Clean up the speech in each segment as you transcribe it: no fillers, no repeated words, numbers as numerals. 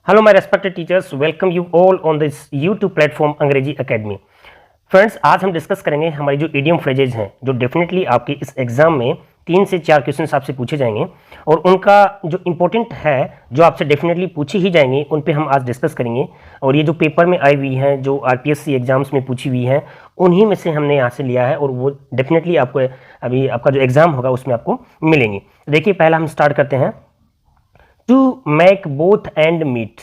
Hello my respected teachers, welcome you all on this YouTube platform अंग्रेजी academy. Friends, आज हम discuss करेंगे हमारी जो इडियम फ्रेजेज हैं जो डेफिनेटली आपके इस एग्जाम में 3 से 4 क्वेश्चन आपसे पूछे जाएंगे और उनका जो इंपॉर्टेंट है जो आपसे डेफिनेटली पूछे ही जाएंगे उन पे हम आज डिस्कस करेंगे। और ये जो पेपर में आई हुई हैं जो आरपीएससी एग्जाम्स में पूछी हुई हैं उन्हीं में से हमने यहाँ से लिया है और वो डेफिनेटली आपको अभी आपका जो एग्जाम होगा उसमें आपको मिलेंगे। देखिए, पहला हम स्टार्ट करते हैं। To make both end meet.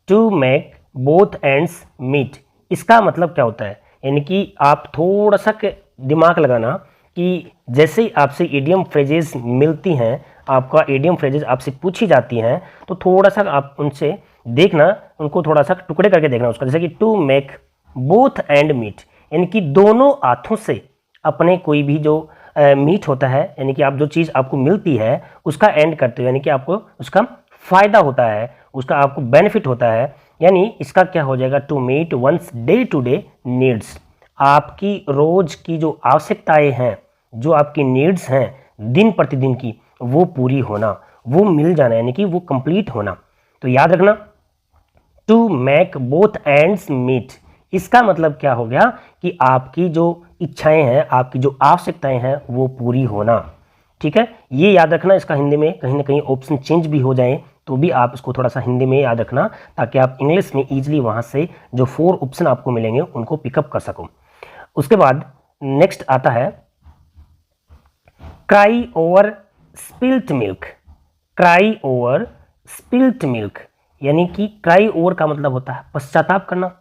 To make both ends meet, इसका मतलब क्या होता है? यानी कि आप थोड़ा सा दिमाग लगाना कि जैसे ही आपसे इडियम फ्रेजेस मिलती हैं, आपका इडियम फ्रेजेस आपसे पूछी जाती हैं, तो थोड़ा सा आप उनसे देखना, उनको थोड़ा सा टुकड़े करके देखना उसका। जैसे कि to make both end meet, यानी कि दोनों हाथों से अपने कोई भी जो मीट होता है, यानी कि आप जो चीज़ आपको मिलती है उसका एंड करते हो, यानी कि आपको उसका फ़ायदा होता है, उसका आपको बेनिफिट होता है। यानी इसका क्या हो जाएगा? To meet one's day to day needs, आपकी रोज़ की जो आवश्यकताएं हैं, जो आपकी नीड्स हैं दिन प्रतिदिन की, वो पूरी होना, वो मिल जाना, यानी कि वो कंप्लीट होना। तो याद रखना, to make both ends meet, इसका मतलब क्या हो गया कि आपकी जो इच्छाएं हैं, आपकी जो आवश्यकताएं हैं वो पूरी होना। ठीक है, ये याद रखना। इसका हिंदी में कहीं ना कहीं ऑप्शन चेंज भी हो जाए तो भी आप इसको थोड़ा सा हिंदी में याद रखना, ताकि आप इंग्लिश में ईजिली वहाँ से जो 4 ऑप्शन आपको मिलेंगे उनको पिकअप कर सको। उसके बाद नेक्स्ट आता है cry over spilt milk. Cry over spilt milk, यानी कि क्राई ओवर का मतलब होता है पश्चाताप करना,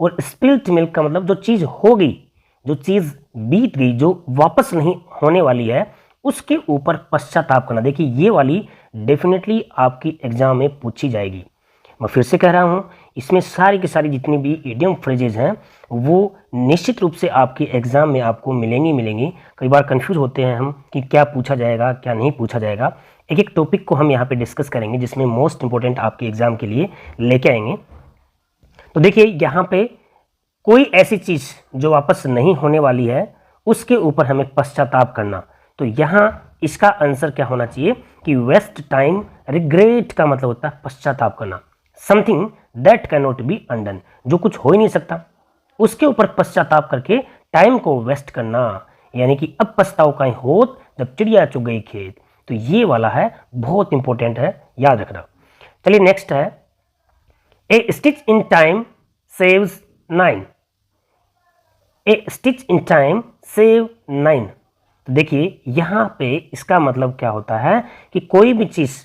और स्पिल्ट मिल्क का मतलब जो चीज़ हो गई, जो चीज़ बीत गई, जो वापस नहीं होने वाली है, उसके ऊपर पश्चाताप करना। देखिए, ये वाली डेफिनेटली आपकी एग्जाम में पूछी जाएगी। मैं फिर से कह रहा हूँ, इसमें सारी की सारी जितनी भी इडियम फ्रेजेज हैं वो निश्चित रूप से आपके एग्जाम में आपको मिलेंगी। कई बार कंफ्यूज होते हैं हम कि क्या पूछा जाएगा क्या नहीं पूछा जाएगा। एक एक टॉपिक को हम यहाँ पे डिस्कस करेंगे जिसमें मोस्ट इंपॉर्टेंट आपके एग्जाम के लिए लेके आएंगे। तो देखिए, यहाँ पे कोई ऐसी चीज़ जो वापस नहीं होने वाली है उसके ऊपर हमें पश्चाताप करना। तो यहाँ इसका आंसर क्या होना चाहिए कि वेस्ट टाइम रिग्रेट का मतलब होता है पश्चाताप करना। Something that can not be undone, जो कुछ हो ही नहीं सकता उसके ऊपर पश्चाताप करके टाइम को वेस्ट करना, यानी कि अब पछताओ कहीं होत जब चिड़िया चुग गई खेत। तो ये वाला है, बहुत इंपॉर्टेंट है, याद रखना। चलिए नेक्स्ट है, ए stitch in time saves 9। A stitch in time save 9। तो देखिए, यहाँ पे इसका मतलब क्या होता है कि कोई भी चीज़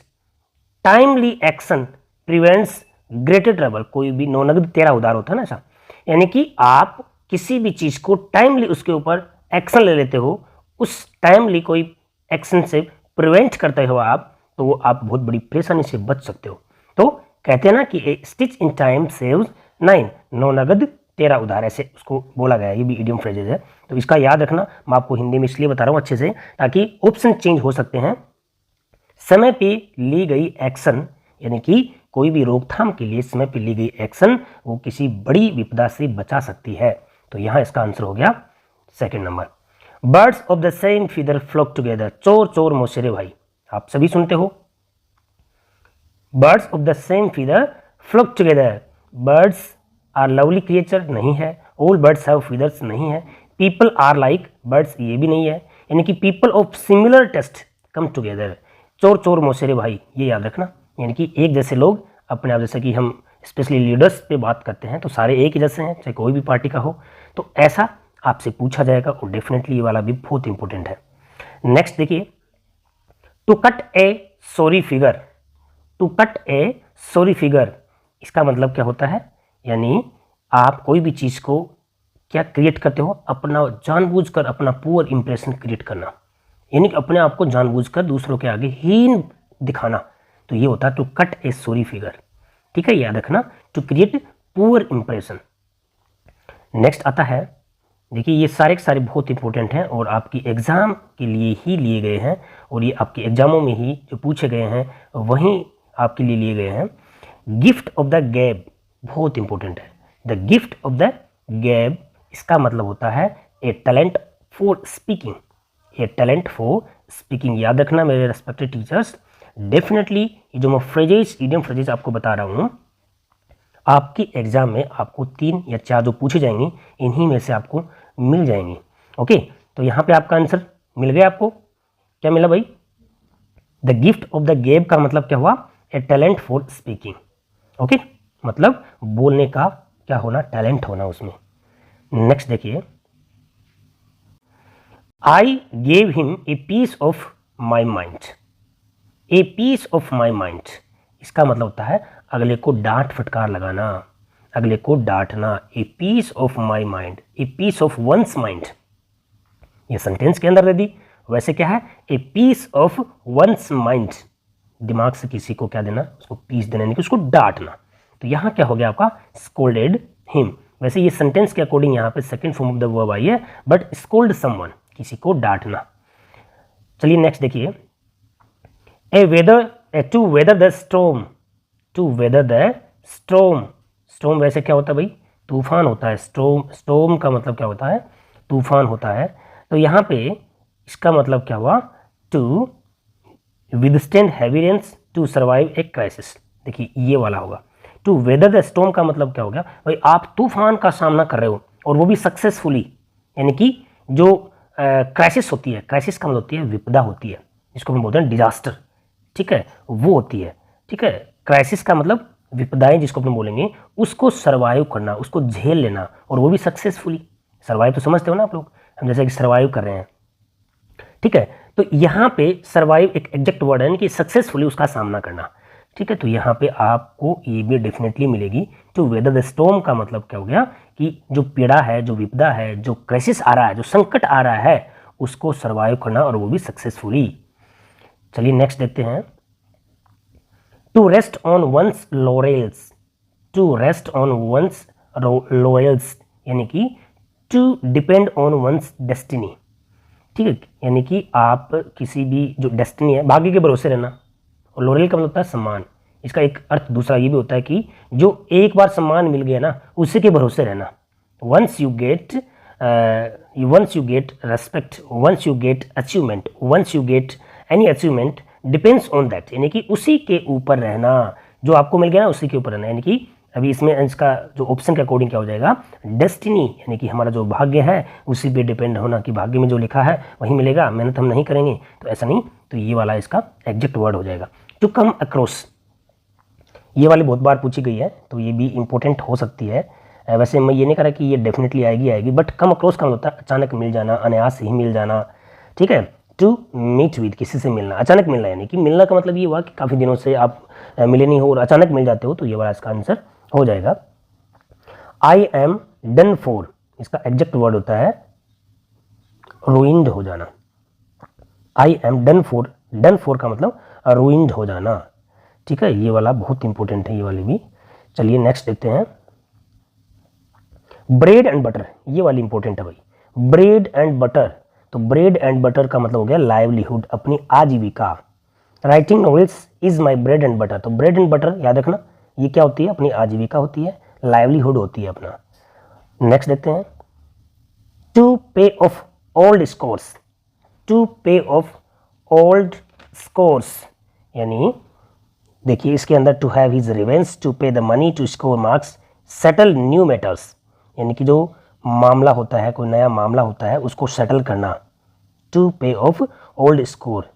timely action prevents greater trouble. कोई भी नौ नगद 13 उधार होता है ना ऐसा, यानी कि आप किसी भी चीज़ को टाइमली उसके ऊपर एक्शन ले लेते हो, उस टाइमली कोई एक्शन से प्रिवेंट करते हो आप, तो वो आप बहुत बड़ी परेशानी से बच सकते हो। तो कहते हैं ना कि ए स्टिच इन टाइम सेव्स 9, 9 नगद 13 उधार, ऐसे उसको बोला गया है। ये भी इडियम फ्रेजेज है, तो इसका याद रखना। मैं आपको हिंदी में इसलिए बता रहा हूँ अच्छे से, ताकि ऑप्शन चेंज हो सकते हैं। समय पे ली गई एक्शन, यानी कि कोई भी रोकथाम के लिए समय पे ली गई एक्शन वो किसी बड़ी विपदा से बचा सकती है। तो यहाँ इसका आंसर हो गया second number. Birds of the same feather flock together. चोर चोर मौसेरे भाई, आप सभी सुनते हो। Birds of the same feather flock together. Birds are lovely creature नहीं है। ऑल बर्ड्स हैव फीदर्स नहीं है। पीपल आर लाइक बर्ड्स, ये भी नहीं है। यानी कि people of similar taste come together. चोर चोर मौसेरे भाई, ये याद रखना। यानी कि एक जैसे लोग अपने आप, जैसे कि हम स्पेशली लीडर्स पे बात करते हैं तो सारे एक ही जैसे हैं, चाहे कोई भी पार्टी का हो, तो ऐसा आपसे पूछा जाएगा और डेफिनेटली ये वाला भी बहुत इंपॉर्टेंट है। नेक्स्ट देखिए, to cut a sorry figure. To cut a sorry figure, इसका मतलब क्या होता है? यानी आप कोई भी चीज़ को क्या क्रिएट करते हो, अपना जानबूझकर अपना पुअर इंप्रेशन क्रिएट करना, यानी कि अपने आप को जानबूझकर दूसरों के आगे हीन दिखाना। तो ये होता है to cut a sorry figure. ठीक है, याद रखना, to create poor impression. Next आता है, देखिए ये सारे के सारे बहुत इंपॉर्टेंट हैं और आपकी एग्जाम के लिए ही लिए गए हैं, और ये आपके एग्जामों में ही जो पूछे गए हैं वहीं आपके लिए लिए गए हैं। गिफ्ट ऑफ द गैब बहुत इंपॉर्टेंट है। द गिफ्ट ऑफ द गैब, इसका मतलब होता है a talent for speaking. A talent for speaking, याद रखना मेरे रेस्पेक्टेड टीचर्स। डेफिनेटली ये जो मैं फ्रेजेस, इडियम फ्रेजेस आपको बता रहा हूँ, आपकी एग्जाम में आपको 3 या 4 जो पूछे जाएंगी इन्हीं में से आपको मिल जाएंगी। ओके, तो यहाँ पे आपका आंसर मिल गया। आपको क्या मिला भाई? द गिफ्ट ऑफ द गेब का मतलब क्या हुआ? ए टैलेंट फॉर स्पीकिंग। ओके, मतलब बोलने का क्या होना? टैलेंट होना उसमें। नेक्स्ट देखिए, I gave him a piece of my mind. A piece of my mind, इसका मतलब होता है अगले को डांट फटकार लगाना, अगले को डांटना। A piece of my mind, a piece of one's mind, ये सेंटेंस के अंदर दे दी। वैसे क्या है? A piece of one's mind, दिमाग से किसी को क्या देना? उसको पीस देना, यानी कि उसको डांटना। तो यहाँ क्या हो गया आपका? Scolded him. वैसे ये सेंटेंस के अकॉर्डिंग यहाँ पे second form of the verb I है, बट स्कोल्ड समवन, किसी को डांटना। चलिए नेक्स्ट देखिए, to weather the storm, to weather the storm. Storm वैसे क्या होता है भाई? तूफान होता है। स्टॉर्म का मतलब क्या होता है? तूफान होता है। तो यहाँ पे इसका मतलब क्या हुआ? To withstand heavy rains, to survive a crisis. देखिए ये वाला होगा। टू वेदर द स्टॉर्म का मतलब क्या हो गया भाई? आप तूफान का सामना कर रहे हो और वो भी सक्सेसफुली, यानी कि जो क्राइसिस होती है, क्राइसिस का मतलब होती है विपदा होती है, जिसको हम बोलते हैं डिजास्टर, ठीक है, वो होती है। ठीक है, क्राइसिस का मतलब विपदाएं जिसको अपन बोलेंगे, उसको सर्वाइव करना, उसको झेल लेना, और वो भी सक्सेसफुली। सर्वाइव तो समझते हो ना आप लोग, हम जैसे कि सर्वाइव कर रहे हैं। ठीक है, तो यहाँ पे सर्वाइव एक एग्जैक्ट वर्ड है कि सक्सेसफुली उसका सामना करना। ठीक है, तो यहाँ पे आपको ये भी डेफिनेटली मिलेगी। टू वेदर द स्टॉर्म का मतलब क्या हो गया कि जो पीड़ा है, जो विपदा है, जो क्राइसिस आ रहा है, जो संकट आ रहा है, उसको सर्वाइव करना, और वो भी सक्सेसफुली। चलिए नेक्स्ट देखते हैं, to rest on one's laurels. To rest on one's laurels, यानी कि to depend on one's destiny. ठीक है, यानी कि आप किसी भी जो डेस्टिनी है, भाग्य के भरोसे रहना। और लॉरेल का मतलब होता है सम्मान। इसका एक अर्थ दूसरा ये भी होता है कि जो एक बार सम्मान मिल गया ना, उसी के भरोसे रहना। Once you get respect, once you get achievement, once you get any achievement, depends on that, यानी कि उसी के ऊपर रहना। जो आपको मिल गया ना, उसी के ऊपर रहना। यानी कि अभी इसमें इसका जो ऑप्शन के अकॉर्डिंग क्या हो जाएगा? डेस्टिनी, यानी कि हमारा जो भाग्य है उसी पे डिपेंड होना, कि भाग्य में जो लिखा है वही मिलेगा, मेहनत हम नहीं करेंगे तो ऐसा नहीं। तो ये वाला इसका एग्जैक्ट वर्ड हो जाएगा। टू कम अक्रॉस, ये वाली बहुत बार पूछी गई है, तो ये भी इंपॉर्टेंट हो सकती है। वैसे मैं ये नहीं कह रहा कि ये डेफिनेटली आएगी, बट कम अक्रॉस का होता है अचानक मिल जाना, अनायास ही मिल जाना। ठीक है, टू मीट विद, किसी से मिलना, अचानक मिलना, यानी कि मिलना का मतलब ये हुआ कि काफ़ी दिनों से आप मिले नहीं हो और अचानक मिल जाते हो, तो ये वाला इसका आंसर हो जाएगा। आई एम डन फॉर, इसका एग्जैक्ट वर्ड होता है रूइंड हो जाना। I am done for, done for का मतलब रूइंड हो जाना। ठीक है, ये वाला बहुत इंपॉर्टेंट है, ये वाली भी। चलिए नेक्स्ट देखते हैं, ब्रेड एंड बटर, ये वाली इंपॉर्टेंट है भाई। ब्रेड एंड बटर, तो ब्रेड एंड बटर का मतलब हो गया लाइवलीहुड, अपनी आजीविका। Writing novels is my bread and butter, तो ब्रेड एंड बटर याद रखना, ये क्या होती है? अपनी आजीविका होती है, लाइवलीहुड होती है अपना। नेक्स्ट देखते हैं, to pay off old scores. To pay off old scores, यानी देखिए इसके अंदर to have his revenge, to pay the money, to score marks, settle new matters, यानी कि जो मामला होता है, कोई नया मामला होता है, उसको सेटल करना। To pay off old score,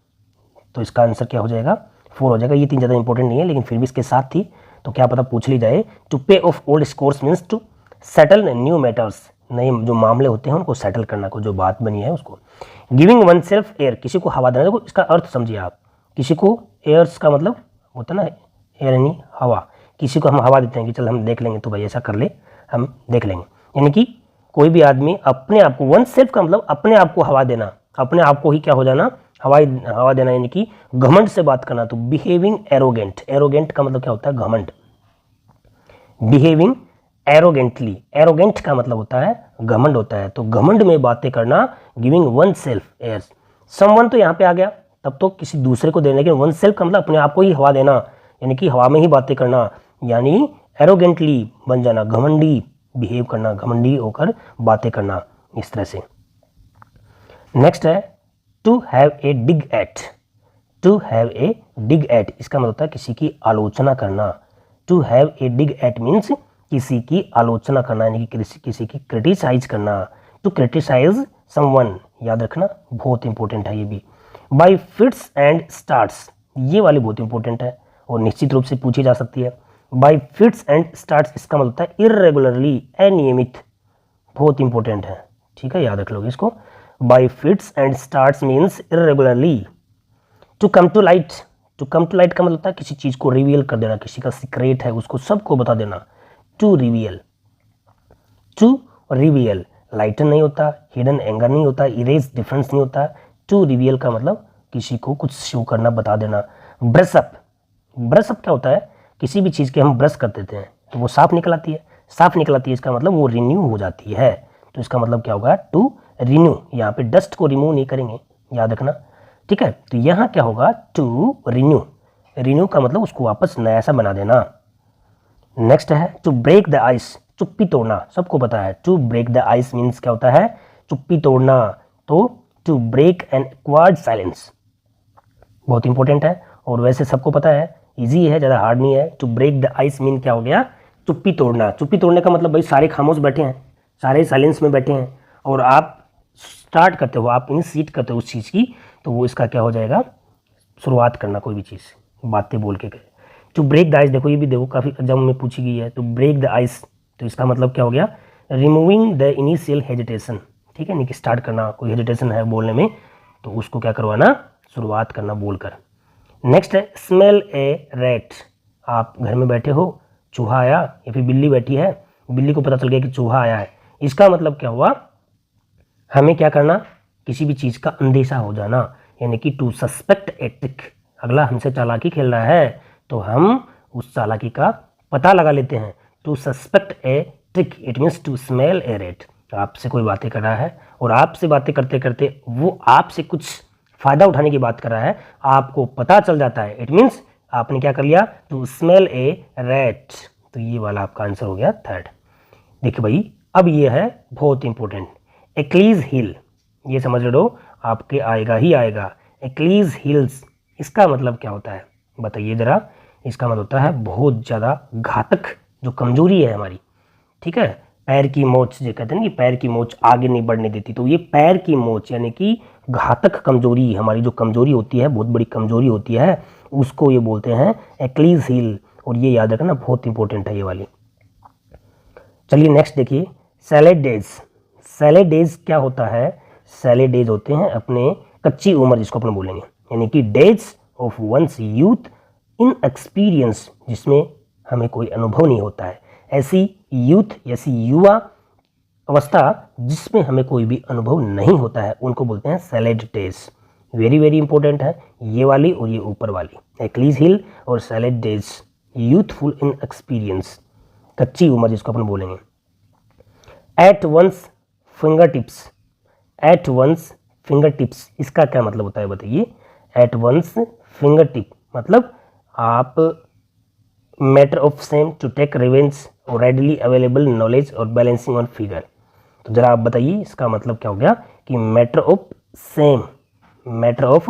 तो इसका आंसर क्या हो जाएगा? 4 हो जाएगा। ये 3 ज़्यादा इंपॉर्टेंट नहीं है, लेकिन फिर भी इसके साथ थी, तो क्या पता पूछ ली जाए। To pay off old scores means to settle new matters, नए जो मामले होते हैं उनको सेटल करना, को जो बात बनी है उसको। गिविंग वन सेल्फ एयर, किसी को हवा देना। देखो इसका अर्थ समझिए आप, किसी को एयर्स का मतलब होता है ना, एयर यानी हवा। किसी को हम हवा देते हैं कि चल हम देख लेंगे, तो भाई ऐसा कर ले, हम देख लेंगे। यानी कि कोई भी आदमी अपने आप को, वन सेल्फ का मतलब अपने आप को हवा देना, अपने आप को ही क्या हो जाना? हवा देना, यानी कि घमंड से बात करना। तो बिहेविंग एरोगेंट, एरोगेंट का मतलब क्या होता है? घमंड। बिहेविंग एरोगेंटली, एरोगेंट का मतलब होता है घमंड होता है, तो घमंड में बातें करना। Giving one self air, someone तो यहाँ पे आ गया, तब तो किसी दूसरे को देने के। वन सेल्फ का मतलब अपने आप को ही हवा देना, यानी कि हवा में ही बातें करना, यानी एरोगेंटली बन जाना, घमंडी बिहेव करना, घमंडी होकर बातें करना, इस तरह से। नेक्स्ट है to have a dig at. To have a dig at, इसका मतलब होता है किसी की आलोचना करना। To have a dig at means किसी की आलोचना करना, यानी कि किसी की क्रिटिसाइज करना। टू क्रिटिसाइज समवन, याद रखना बहुत इंपॉर्टेंट है ये भी। बाय फिट्स एंड स्टार्ट्स, ये वाली बहुत इंपॉर्टेंट है और निश्चित रूप से पूछी जा सकती है। बाय फिट्स एंड स्टार्ट्स, इसका मतलब होता है इर्रेगुलरली, अनियमित, बहुत इंपॉर्टेंट है, ठीक है, याद रख लोगे इसको। By fits and starts means irregularly. To come to light, to come to light का मतलब होता है किसी चीज को रिवील कर देना, किसी का सीक्रेट है उसको सबको बता देना। टू रिवील, टू रिवील, लाइटन नहीं होता, हिडन एंगर नहीं होता, इरेज डिफरेंस नहीं होता। टू रिवील का मतलब किसी को कुछ शो करना, बता देना। ब्रशअप, ब्रशअप क्या होता है, किसी भी चीज़ के हम ब्रश कर देते हैं तो वो साफ निकल आती है, साफ निकल आती है, इसका मतलब वो रिन्यू हो जाती है। तो इसका मतलब क्या होगा, टू रिन्यू। यहाँ पे डस्ट को रिमूव नहीं करेंगे, याद रखना, ठीक है। तो यहाँ क्या होगा, टू रिन्यू, रिन्यू का मतलब उसको वापस नया सा बना देना। नेक्स्ट है टू ब्रेक द आइस, चुप्पी तोड़ना, सबको पता है to break the ice means क्या होता है, चुप्पी तोड़ना। तो to break an acquired silence, बहुत इंपॉर्टेंट है और वैसे सबको पता है, इजी है, ज़्यादा हार्ड नहीं है। To break the ice mean क्या हो गया, चुप्पी तोड़ना। चुप्पी तोड़ने का मतलब भाई सारे खामोश बैठे हैं, सारे साइलेंस में बैठे हैं और आप स्टार्ट करते हो, आप इनिशिएट करते हो उस चीज़ की, तो वो इसका क्या हो जाएगा, शुरुआत करना कोई भी चीज़, बातें बोल के। टू ब्रेक द आइस, देखो ये भी देखो काफ़ी एग्जाम में पूछी गई है। टू ब्रेक द आइस, तो इसका मतलब क्या हो गया, रिमूविंग द इनिशियल हेजिटेशन, ठीक है, नहीं कि स्टार्ट करना, कोई हेजिटेशन है बोलने में तो उसको क्या करवाना, शुरुआत करना बोलकर। नेक्स्ट है स्मेल ए रैट, आप घर में बैठे हो, चूहा आया या फिर बिल्ली बैठी है, बिल्ली को पता चल गया कि चूहा आया है, इसका मतलब क्या हुआ, हमें क्या करना, किसी भी चीज़ का अंदेशा हो जाना, यानी कि टू सस्पेक्ट ए ट्रिक, अगला हमसे चालाकी खेल रहा है तो हम उस चालाकी का पता लगा लेते हैं। To suspect a trick it means to smell a rat, आपसे कोई बातें कर रहा है और आपसे बातें करते करते वो आपसे कुछ फ़ायदा उठाने की बात कर रहा है, आपको पता चल जाता है, इट मीन्स आपने क्या कर लिया, टू स्मेल ए रैट। तो ये वाला आपका आंसर हो गया थर्ड। देखिए भाई अब ये है बहुत इंपॉर्टेंट, एक्लीज हिल, ये समझ लो आपके आएगा ही आएगा। एक्लीज हिल्स, इसका मतलब क्या होता है बताइए ज़रा। इसका मतलब होता है बहुत ज़्यादा घातक जो कमजोरी है हमारी, ठीक है, पैर की मोच, जो कहते हैं ना कि पैर की मोच आगे नहीं बढ़ने देती, तो ये पैर की मोच यानी कि घातक कमजोरी, हमारी जो कमजोरी होती है, बहुत बड़ी कमजोरी होती है, उसको ये बोलते हैं एक्लीज हील, और ये याद रखना बहुत इंपॉर्टेंट है ये वाली। चलिए नेक्स्ट देखिए, सैलेड डेज। सैलेड डेज क्या होता है, सैलेड डेज होते हैं अपने कच्ची उम्र, जिसको अपन बोलेंगे, यानी कि days of one's youth inexperience, जिसमें हमें कोई अनुभव नहीं होता है, ऐसी यूथ, ऐसी युवा अवस्था जिसमें हमें कोई भी अनुभव नहीं होता है, उनको बोलते हैं salad days. Very very important है ये वाली और ये ऊपर वाली, एक्लीज हिल और salad days, youthful inexperience, कच्ची उम्र जिसको अपन बोलेंगे। At one's fingertips, at one's fingertips, इसका क्या मतलब होता है बताइए। एट वंस फिंगर टिप मतलब आप matter of same to take revenge और रेडली अवेलेबल नॉलेज और बैलेंसिंग ऑन फिगर, तो जरा आप बताइए इसका मतलब क्या हो गया कि matter of same, matter of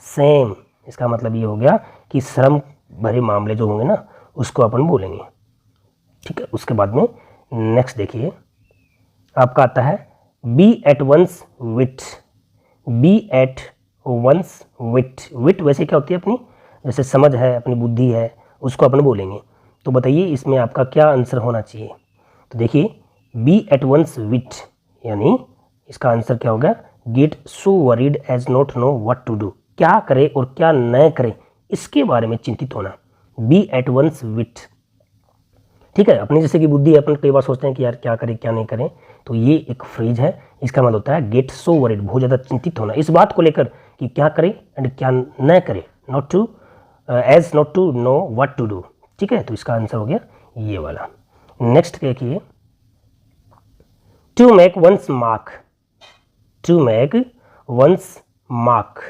same, इसका मतलब ये हो गया कि श्रम भरे मामले जो होंगे ना उसको अपन बोलेंगे, ठीक है। उसके बाद में नेक्स्ट देखिए आपका आता है बी एट वंस विट, बी एट वंस विट, विट वैसे क्या होती है अपनी, जैसे समझ है, अपनी बुद्धि है, उसको अपन बोलेंगे। तो बताइए इसमें आपका क्या आंसर होना चाहिए, तो देखिए बी एट वंस विट यानी इसका आंसर क्या होगा, get so worried as not know what to do, क्या करे और क्या न करे इसके बारे में चिंतित होना, बी एट वंस विट, ठीक है। अपनी जैसे कि बुद्धि है, अपन कई बार सोचते हैं कि यार क्या करें क्या नहीं करें, तो ये एक फ्रेज है, इसका मतलब होता है गेट सो वरीड, बहुत ज़्यादा चिंतित होना इस बात को लेकर कि क्या करे एंड क्या न करे, not to as not to know what to do, ठीक है। तो इसका आंसर हो गया ये वाला। नेक्स्ट देखिए to make one's mark, to make one's mark,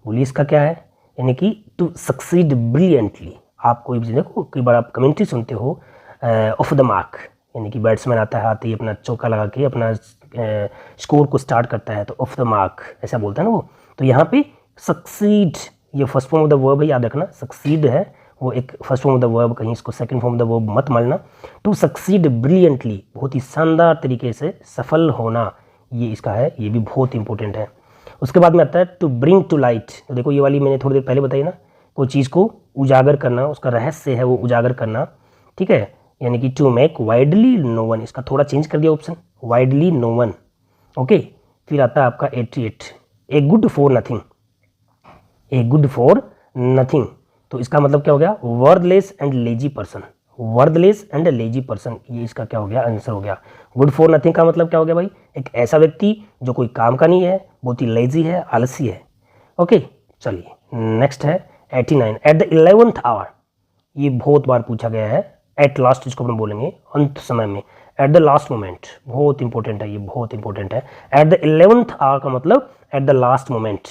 बोलिए इसका क्या है, यानी कि टू सक्सीड ब्रिलियंटली, आप कोई भी देखो कई बार आप कमेंट्री सुनते हो ऑफ द मार्क, यानी कि बैट्समैन आता है, आते ही अपना चौका लगा के अपना स्कोर को स्टार्ट करता है तो ऑफ द मार्क ऐसा बोलता है ना वो, तो यहाँ पे सक्सीड ये first form of the verb है, याद रखना। सक्सीड है वो एक first form of the verb, कहीं इसको second form of the verb मत मानना। टू सक्सीड ब्रिलियंटली, बहुत ही शानदार तरीके से सफल होना, ये इसका है, ये भी बहुत इंपॉर्टेंट है। उसके बाद में आता है टू ब्रिंग टू लाइट। तो देखो ये वाली मैंने थोड़ी देर पहले बताई ना, कोई चीज़ को उजागर करना, उसका रहस्य है वो उजागर करना, ठीक है, यानी कि टू मेक वाइडली नोवन, इसका थोड़ा चेंज कर दिया ऑप्शन, वाइडली नोवन। ओके, फिर आता है आपका 88, a good for nothing, a good for nothing. तो इसका मतलब क्या हो गया, worthless and lazy person, worthless and lazy person, ये इसका क्या हो गया, आंसर हो गया। गुड फॉर नथिंग का मतलब क्या हो गया भाई, एक ऐसा व्यक्ति जो कोई काम का नहीं है, बहुत ही लेजी है, आलसी है। ओके, चलिए नेक्स्ट है 89, एट द 11th आवर, ये बहुत बार पूछा गया है, एट लास्ट इसको हम बोलेंगे अंत समय में, एट द लास्ट मोमेंट, बहुत इंपॉर्टेंट है, ये बहुत इंपॉर्टेंट है। एट द 11th आवर का मतलब at the last moment.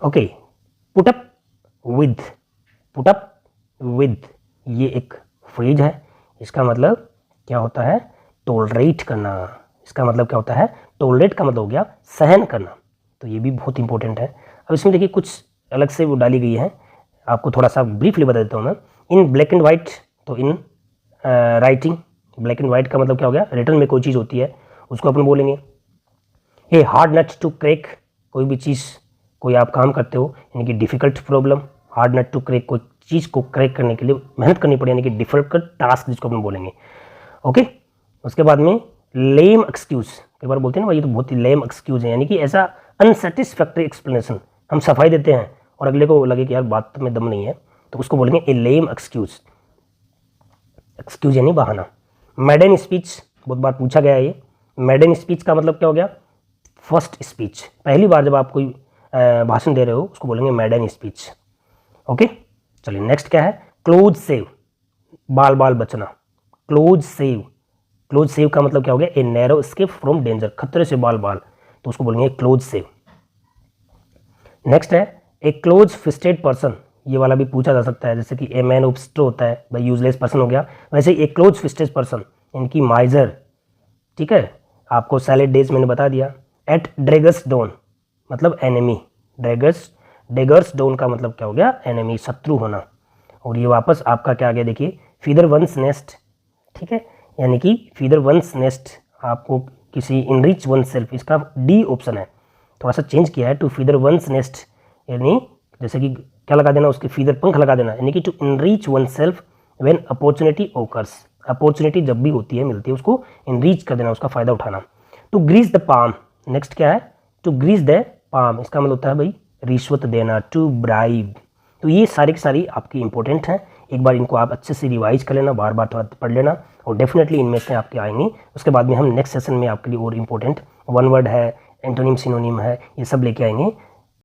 Okay, put up with, put up with, ये एक फ्रेज है, इसका मतलब क्या होता है, टॉलरेट करना। इसका मतलब क्या होता है, टॉलरेट का मतलब हो गया सहन करना, तो ये भी बहुत इंपॉर्टेंट है। अब इसमें देखिए कुछ अलग से वो डाली गई है, आपको थोड़ा सा ब्रीफली बता देता हूँ मैं। इन ब्लैक एंड वाइट, तो in writing, black and white का मतलब क्या हो गया, रिटर्न में कोई चीज़ होती है उसको अपन बोलेंगे। A hard nut to crack, कोई भी चीज़, कोई आप काम करते हो यानी कि difficult problem, hard nut to crack, कोई चीज़ को क्रैक करने के लिए मेहनत करनी पड़े, यानी कि डिफिकल्ट टास्क जिसको अपन बोलेंगे। ओके, उसके बाद में लेम एक्सक्यूज, कई बार बोलते हैं ना भाई ये तो बहुत ही लेम एक्सक्यूज है, यानी कि ऐसा अनसेटिस्फैक्ट्री एक्सप्लेनेशन, हम सफाई देते हैं और अगले को लगे कि यार बात में दम नहीं है, तो उसको बोलेंगे ए लेम एक्सक्यूज, एक्सक्यूज यानी बहाना। मैडन स्पीच, बहुत बार पूछा गया है ये, मैडन स्पीच का मतलब क्या हो गया, फर्स्ट स्पीच, पहली बार जब आप कोई भाषण दे रहे हो उसको बोलेंगे मैडन स्पीच। ओके, चलिए नेक्स्ट क्या है, क्लोज सेव, बाल बाल बचना, क्लोज सेव, क्लोज सेव का मतलब क्या हो गया, a narrow escape from danger, खतरे से बाल बाल, तो उसको बोलेंगे क्लोज सेव। नेक्स्ट है ए क्लोज फिस्टेड पर्सन, ये वाला भी पूछा जा सकता है, जैसे कि ए मैन ऑफ स्ट्रो होता है भाई, यूजलेस पर्सन हो गया, वैसे ए क्लोज फिस्टेड पर्सन इनकी माइजर, ठीक है, आपको सैलेड डेज मैंने बता दिया। एट ड्रैगर्स डॉन मतलब एनिमी, डेगर्स डॉन का मतलब क्या हो गया, एनिमी, शत्रु होना। और ये वापस आपका क्या आ गया, देखिए फीदर वंस नेस्ट, ठीक है, यानी कि फीदर वंस नेस्ट, आपको किसी इनरिच वन सेल्फ, इसका डी ऑप्शन है, थोड़ा सा चेंज किया है, टू फीदर वंस नेस्ट, यानी जैसे कि क्या लगा देना, उसके फीदर पंख लगा देना, यानी कि to enrich oneself when opportunity occurs, opportunity जब भी होती है, मिलती है, उसको इनरीच कर देना, उसका फायदा उठाना। To grease the palm, next क्या है, टू ग्रीस द पाम, इसका मतलब होता है भाई रिश्वत देना, टू ब्राइब। तो ये सारी की सारी आपकी इंपॉर्टेंट हैं, एक बार इनको आप अच्छे से रिवाइज कर लेना, बार बार थोड़ा पढ़ लेना, और डेफिनेटली इनमें से आपके आएंगे। उसके बाद में हम नेक्स्ट सेशन में आपके लिए और इंपॉर्टेंट वन वर्ड है, एंटोनिम सिनोनिम है, ये सब लेके आएंगे।